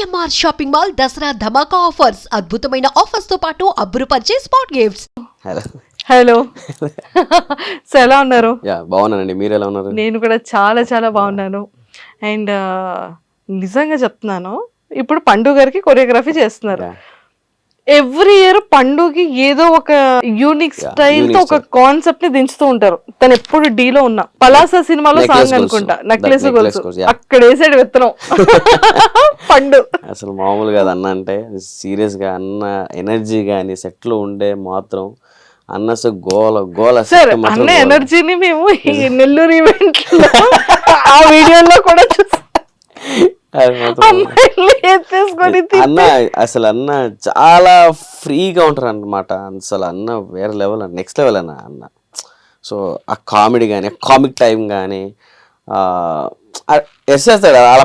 CMR shopping mall Dasara ధమాకా offers అద్భుతమైన offers తో పాటు అబ్బురుపరిచే స్పాట్ గిఫ్ట్స్. హలో సో ఎలా ఉన్నారు? బాగున్నానండి, మీరు ఎలా ఉన్నారు? నేను కూడా చాలా చాలా బాగున్నాను. అండ్ నిజంగా చెప్తున్నాను, ఇప్పుడు పండు గారికి కొరియోగ్రఫీ చేస్తున్నారు. ఎవ్రీ ఇయర్ పండుగకి ఏదో ఒక యూనిక్ స్టైల్ తో ఒక కాన్సెప్ట్ ని దించుతూ ఉంటారు. తను ఎప్పుడు డీలో ఉన్నా పలాసా సినిమాలో సాంగ్ అనుకుంటా, నెక్లెస్ గొలుసు అక్కడ వేసాడు విత్తనం పండు. అసలు మామూలు కాదు అన్న, అంటే సీరియస్ గా అన్న ఎనర్జీ గానీ సెట్ లో ఉండే మాత్రం అన్న గోల గోల. సార్ అన్న ఎనర్జీని మేము ఈ నెల్లూరు ఈవెంట్ ఆ వీడియోలో కూడా చూసాం. అన్న అసలు అన్న చాలా ఫ్రీగా ఉంటారు అన్నమాట. అసలు అన్న వేరే లెవెల్, నెక్స్ట్ లెవెల్ అన్న. సో ఆ కామెడీ కానీ, కామిక్ టైం కానీ వేసేస్తాడు. అలా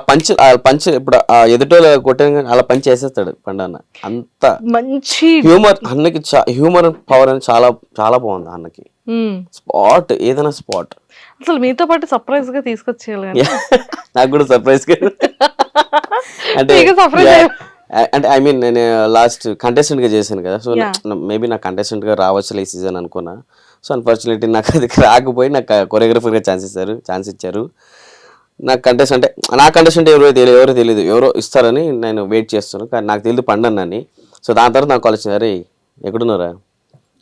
పంచ్ ఇప్పుడు ఎదుటోళ్ళు కొట్టే అలా పంచ్ వేసేస్తాడు పండు అన్న. అంత మంచి హ్యూమర్ అన్నకి, హ్యూమర్ పవర్ అని చాలా చాలా బాగుంది అన్నకి. స్పాట్ ఏదైనా స్పాట్. అసలు మీతో పాటు సర్ప్రైజ్ గా తీసుకొచ్చేయాలి. నాకు కూడా సర్ప్రైజ్ అంటే ఐ మీన్ నేను లాస్ట్ కంటెస్టెంట్ గా చేశాను కదా. సో మేబీ నాకు కంటెస్టెంట్ గా రావచ్చు ఈ సీజన్ అనుకున్నా. సో అన్ఫార్చునేట్లీ నాకు అది రాకపోయి నాకు కొరియోగ్రఫర్ గా ఛాన్స్ ఇచ్చారు. నాకు కంటెస్టెంట్ ఎవరో తెలియదు, ఎవరో ఇస్తారని నేను వెయిట్ చేస్తాను. కానీ నాకు తెలియదు పండన్నని. సో దాని తర్వాత నాకు కాల్ వచ్చింది, అరే ఎక్కడున్నారా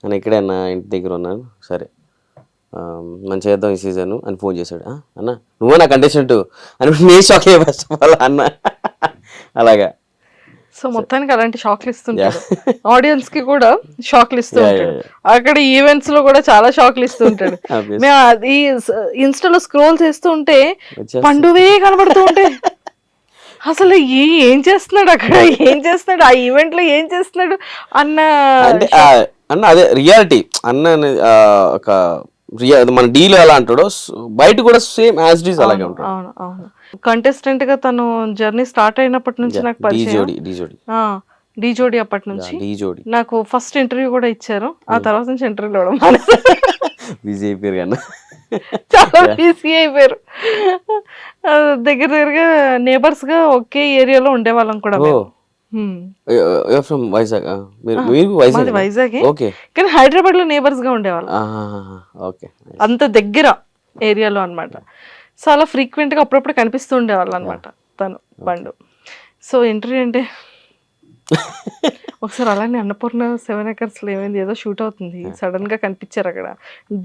నేను ఇక్కడే అన్న, ఇంటి దగ్గర ఉన్నాను. సరే మనం చేద్దాం ఈ సీజన్ అని ఫోన్ చేశాడు. అన్న నువ్వు నా కంటెస్టెంట్ అని నేను షాక్ అయ్యా ఫస్ట్ ఆఫ్ ఆల్ అన్న. అలాగా సో మొత్తానికి అలాంటి షాక్లు ఇస్తుంటాడు, ఆడియన్స్ కి కూడా షాక్లు ఇస్తూ ఉంటాడు. అక్కడ ఈవెంట్స్ లో కూడా చాలా షాక్లు ఇస్తూ ఉంటాడు. మేము ఈ ఇన్స్టాలో స్క్రోల్ చేస్తూ ఉంటే పండువే కనబడుతూ ఉంటే అసలు ఏం చేస్తున్నాడు అక్కడ, ఏం చేస్తున్నాడు ఆ ఈవెంట్ లో, ఏం చేస్తున్నాడు అన్న అన్న అదే రియాలిటీ అన్న. ఒక మన డీలో ఎలా అంటాడో బయట కూడా సేమ్ యాజ్ ఇట్ ఈస్ అలాగే ఉంటాడు. అవును అవును. కంటెస్టెంట్ గా తను జర్నీ స్టార్ట్ అయినప్పటి నుంచి నాకు పరిచయం. డీ జోడి అప్పటి నుంచి నాకు ఫస్ట్ ఇంటర్వ్యూ కూడా ఇచ్చారు. ఆ తర్వాత నుంచి ఇంటర్వ్యూ ఇవ్వడం బిజీ అయిపోయారు కన్నా, చాలా బిజీ అయిపోయారు. దగ్గరగా నేబర్స్ గా ఒకే ఏరియాలో ఉండేవాళ్ళం కూడా. వైజాగ్ కానీ హైదరాబాద్ లో నేబర్స్ గా ఉండేవాళ్ళం. అంత దగ్గర ఏరియాలో అన్నమాట. సో అలా ఫ్రీక్వెంట్ గా అప్పుడప్పుడు కనిపిస్తూ ఉండేవాళ్ళు అనమాట తను పండు. సో ఇంటర్వ్యూ అంటే ఒకసారి అలానే అన్నపూర్ణ 7 acres లో ఏమైంది, ఏదో షూట్ అవుతుంది, సడన్ గా కనిపించారు అక్కడ.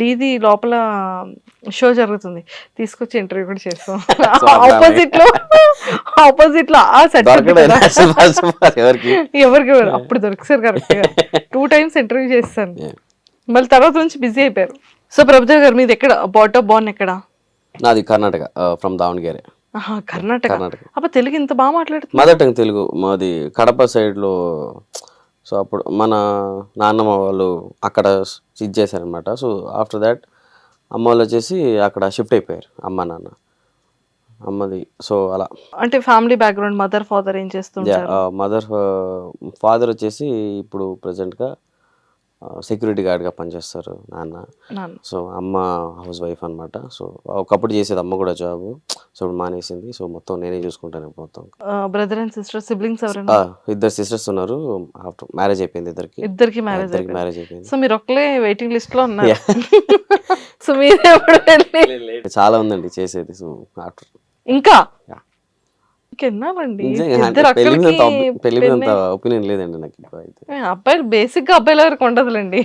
డీది లోపల షో జరుగుతుంది, తీసుకొచ్చి ఇంటర్వ్యూ కూడా చేస్తాం. ఆపోజిట్ లో ఆ సెట్ ఎవరికి అప్పుడు దొరికిసారు కరెక్ట్ గా. 2 times ఇంటర్వ్యూ చేస్తాను, మళ్ళీ తర్వాత నుంచి బిజీ అయిపోయారు. సో ప్రభుదేవ్ గారు మీది ఎక్కడ, బార్న్ ఎక్కడ? నాది కర్ణాటక, ఫ్రమ్ దావణగేరే. కర్ణాటక. అప్పుడు తెలుగు ఇంత బాగా మాట్లాడుతుంది? మదర్ టంగ్ తెలుగు మాది, కడప సైడ్లో. సో అప్పుడు మన నాన్నమ్మ వాళ్ళు అక్కడ ఇది చేశారనమాట. సో ఆఫ్టర్ దాట్ అమ్మ వాళ్ళు వచ్చేసి అక్కడ షిఫ్ట్ అయిపోయారు, అమ్మ నాన్న అమ్మది. సో అలా అంటే ఫ్యామిలీ బ్యాక్గ్రౌండ్, మదర్ ఫాదర్ ఏం చేస్తుంటారు? ఫాదర్ వచ్చేసి ఇప్పుడు ప్రెసెంట్గా సెక్యూరిటీ గార్డ్గా పనిచేస్తారు నాన్న. సో అమ్మ హౌస్ వైఫ్ అనమాట. సో ఒకప్పుడు చేసేది అమ్మ కూడా జాబ్, సో మానేసింది. సో మొత్తం నేనే చూసుకుంటాను మొత్తం. బ్రదర్ అండ్ సిస్టర్, సిబ్లింగ్స్ ఎవరైనా? 2 sisters ఉన్నారు. ఆఫ్టర్ మ్యారేజ్ అయిపోయింది ఇద్దరికి మ్యారేజ్ అయిపోయింది. సో మీరు ఒక్కలే వెయిటింగ్ లిస్ట్ లో ఉన్నారు. సో మీరు చాలా ఉందండి చేసేది. సో ఆఫ్టర్ ఇంకా ఎన్నాలండి పెళ్లి మీద అంత ఒపీనియన్ లేదండి నాకు. అబ్బాయిలు బేసిక్ గా అబ్బాయిల వరకు ఉండదులేండి.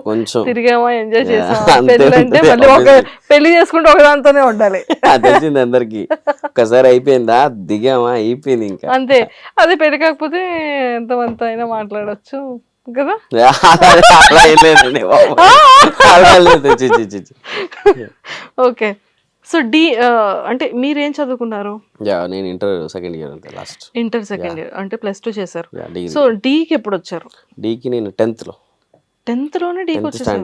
కొంచెం తిరిగామా, ఎంజాయ్ చేసాం, అంటే మళ్ళీ పెళ్లి చేసుకుంటే ఒకదాంతోనే ఉండాలి. తెలిసింది అందరికి. ఒకసారి అయిపోయిందా, దిగామా, అయిపోయింది ఇంకా అంతే. అదే పెళ్లి కాకపోతే ఎంతమంత అయినా మాట్లాడచ్చు కదా. ఓకే. సో డి అంటే మీరేం చదువుకున్నారు? నేను ఇంటర్ సెకండ్ ఇయర్ అంతే, లాస్ట్ ఇంటర్ సెకండ్ ఇయర్ అంటే +2 చేశారు. సో డీకి ఎప్పుడు వచ్చారు? డీకి నేను 10th లోనే డీకి వచ్చేసారు.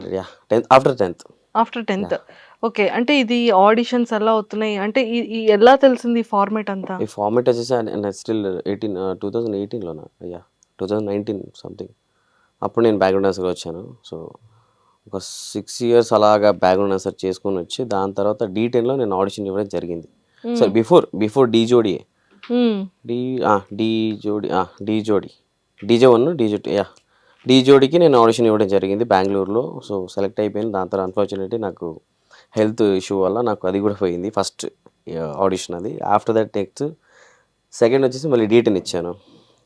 After 10th. ఓకే. అంటే ఇది ఆడిషన్స్ ఎలా అవుతున్నాయి అంటే ఎలా తెలిసింది ఈ ఫార్మేట్ అంతా? ఈ ఫార్మేట్ వచ్చేసి స్టిల్ 2018లోనా 2019 సంథింగ్. అప్పుడు నేను బ్యాక్గ్రౌండ్ డాన్సర్గా వచ్చాను. సో ఒక 6 years అలాగా బ్యాక్గ్రౌండ్ డాన్సర్ చేసుకొని వచ్చి దాని తర్వాత D10లో నేను ఆడిషన్ ఇవ్వడం జరిగింది. సో బిఫోర్ డీ జోడీ మ్మ్. డీ జోడీ DJ1 డీ జోడీకి నేను ఆడిషన్ ఇవ్వడం జరిగింది బెంగళూరులో. సో సెలెక్ట్ అయిపోయింది. దాని తర్వాత అన్ఫార్చునేట్లీ నాకు హెల్త్ ఇష్యూ వల్ల నాకు అది కూడా పోయింది ఫస్ట్ ఆడిషన్ అది. ఆఫ్టర్ దట్ నెక్స్ట్ సెకండ్ వచ్చేసి మళ్ళీ D10 ఇచ్చాను.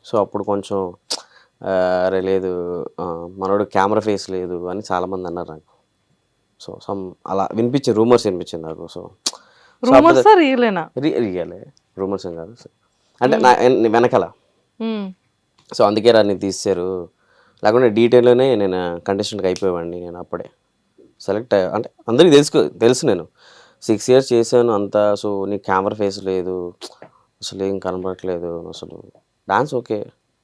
సో అప్పుడు కొంచెం అరే లేదు మనోడు కెమెరా ఫేస్ లేదు అని చాలామంది అన్నారు నాకు. సో అలా రూమర్స్ వినిపించింది నాకు. సో రూమర్సా రియలేనా? రియలే రూమర్స్ ఏం కాదు. అంటే నా వెనకాల. మ్మ్. సో అందుకే నేను తీశారు. లేకుంటే D10లోనే నేను కంటెస్టెంట్కి అయిపోయేవాడిని. నేను అప్పుడే సెలెక్ట్ అంటే అందరికీ తెలుసు నేను 6 years చేశాను అంతా. సో నీకు కెమెరా ఫేస్ లేదు, అసలు ఏం కనబడట్లేదు, అసలు డాన్స్ ఓకే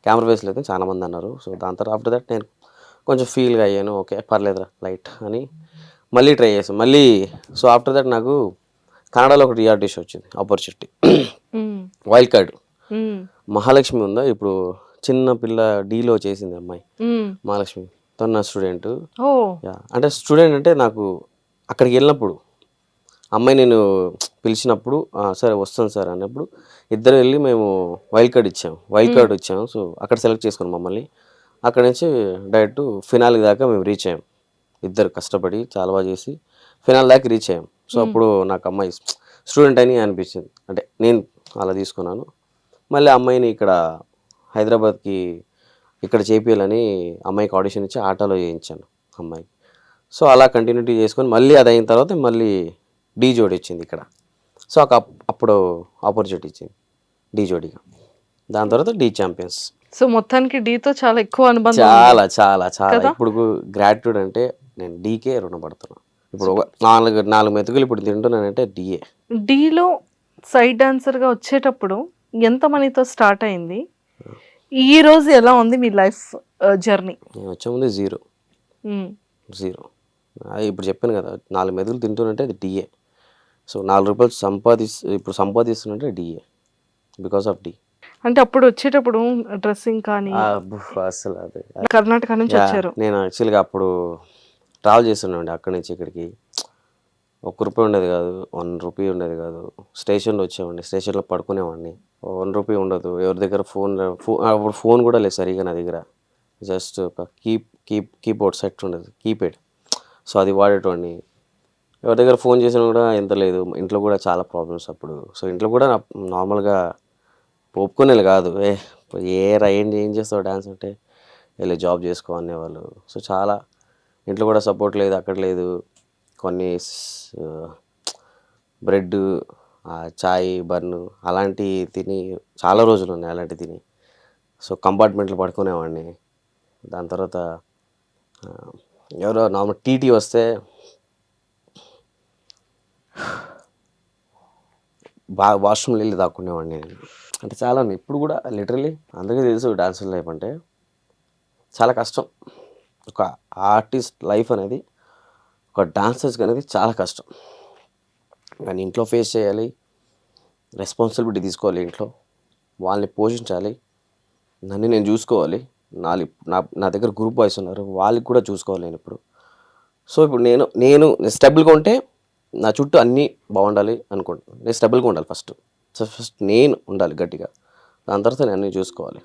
కెమెరా ఫేస్ లేదు చాలామంది అన్నారు. సో దాని తర్వాత ఆఫ్టర్ దట్ నేను కొంచెం ఫీల్గా అయ్యాను. ఓకే పర్లేదురా లైట్ అని మళ్ళీ ట్రై చేశాను మళ్ళీ. సో ఆఫ్టర్ దట్ నాకు కన్నడలో ఒక రియాలిటీ షో వచ్చింది ఆపర్చునిటీ, మ్మ్. Wild card. మ్మ్. మహాలక్ష్మి ఉందా ఇప్పుడు చిన్న పిల్ల డీలో చేసింది అమ్మాయి మ్మ్. మహాలక్ష్మి, తను నా స్టూడెంట్. ఓ అంటే స్టూడెంట్ అంటే నాకు అక్కడికి వెళ్ళినప్పుడు అమ్మాయి నేను పిలిచినప్పుడు సరే వస్తాను సార్ అన్నప్పుడు ఇద్దరు వెళ్ళి మేము వైల్డ్ కార్డ్ ఇచ్చాము. సో అక్కడ సెలెక్ట్ చేసుకున్నాం మమ్మల్ని. అక్కడ నుంచి డైరెక్ట్ ఫినాల్ దాకా మేము రీచ్ అయ్యాం. ఇద్దరు కష్టపడి చాలా బాగా చేసి ఫినాల్ దాకా రీచ్ అయ్యాం. సో అప్పుడు నాకు అమ్మాయి స్టూడెంట్ అని అనిపించింది. అంటే నేను అలా తీసుకున్నాను. మళ్ళీ అమ్మాయిని ఇక్కడ హైదరాబాద్కి ఇక్కడ చేపియాలని అమ్మాయికి ఆడిషన్ ఇచ్చి ఆటోలో చేయించాను అమ్మాయికి. సో అలా కంటిన్యూటీ చేసుకొని మళ్ళీ అది అయిన తర్వాత మళ్ళీ డీ జోడీ వచ్చింది ఇక్కడ. సో అప్పుడు ఆపర్చునిటీ ఇచ్చింది డీ జోడీగా. దాని తర్వాత డీ ఛాంపియన్స్. సో మొత్తానికి డీతో చాలా ఎక్కువ అనుబంధం. చాలా చాలా చాలా ఇప్పుడు గ్రాట్యూడ్ అంటే నేను డీకే రుణపడుతున్నాను. ఇప్పుడు ఒక నాలుగు మెతుకులు ఇప్పుడు తింటున్నానంటే డీఏ. డీలో సైడ్ డాన్సర్గా వచ్చేటప్పుడు ఎంత మనీతో స్టార్ట్ అయింది? ఈ రోజు ఎలా ఉంది మీ లైఫ్ జర్నీ? నేను వచ్చే ముందు జీరో. ఇప్పుడు చెప్పాను కదా 4 మెతుకులు తింటున్నంటే అది డీఏ. సో 4 రూపాయలు ఇప్పుడు సంపాదిస్తున్నంటే డీఏ బికాస్ ఆఫ్ డీ. అంటే అప్పుడు వచ్చేటప్పుడు డ్రెస్సింగ్ కానీ అసలు అది కర్ణాటక నుంచి వచ్చారు. నేను యాక్చువల్గా అప్పుడు ట్రావెల్ చేస్తున్నాండి అక్కడి నుంచి ఇక్కడికి. ₹1 ఉండేది కాదు, ₹1 ఉండేది కాదు. స్టేషన్లో వచ్చేవాడిని, స్టేషన్లో పడుకునేవాడిని. ₹1 ఉండదు. ఎవరి దగ్గర అప్పుడు ఫోన్ కూడా లేదు సరిగా నా దగ్గర. జస్ట్ ఒక కీబోర్డ్ సెట్ ఉండేది, కీప్యాడ్. సో అది వాడేటోడిని. ఎవరి దగ్గర ఫోన్ చేసినా కూడా ఎంత లేదు. ఇంట్లో కూడా చాలా ప్రాబ్లమ్స్ అప్పుడు. సో ఇంట్లో కూడా నార్మల్గా ఒప్పుకునేది కాదు. ఏం చేస్తావు డ్యాన్స్ అంటే వెళ్ళి జాబ్ చేసుకో అనేవాళ్ళు. సో చాలా ఇంట్లో కూడా సపోర్ట్ లేదు, అక్కడ లేదు. కొన్ని బ్రెడ్, చాయ్, బన్ను అలాంటివి తిని చాలా రోజులు ఉన్నాయి అలాంటివి తిని. సో కంపార్ట్మెంట్లో పడుకునేవాడిని. దాని తర్వాత ఎవరో నార్మల్ టీటీ వస్తే వాష్రూమ్లో వెళ్ళి దాక్కునేవాడిని నేను. అంటే చాలా ఇప్పుడు కూడా లిటరలీ అందరికీ తెలుసు డాన్స్ లైఫ్ అంటే చాలా కష్టం. ఒక ఆర్టిస్ట్ లైఫ్ అనేది, ఒక డాన్సర్స్కి అనేది చాలా కష్టం. కానీ ఇంట్లో ఫేస్ చేయాలి, రెస్పాన్సిబిలిటీ తీసుకోవాలి, ఇంట్లో వాళ్ళని పోషించాలి, నన్ను నేను చూసుకోవాలి. నా దగ్గర గ్రూప్ బాయ్స్ ఉన్నారు, వాళ్ళకి కూడా చూసుకోవాలి నేను ఇప్పుడు. సో ఇప్పుడు నేను స్టెబుల్గా ఉంటే నా చుట్టూ అన్నీ బాగుండాలి అనుకుంటున్నాను. నేను స్టెబుల్గా ఉండాలి ఫస్ట్. సో ఫస్ట్ నేను ఉండాలి గట్టిగా, దాని తర్వాత నేను అన్నీ చూసుకోవాలి.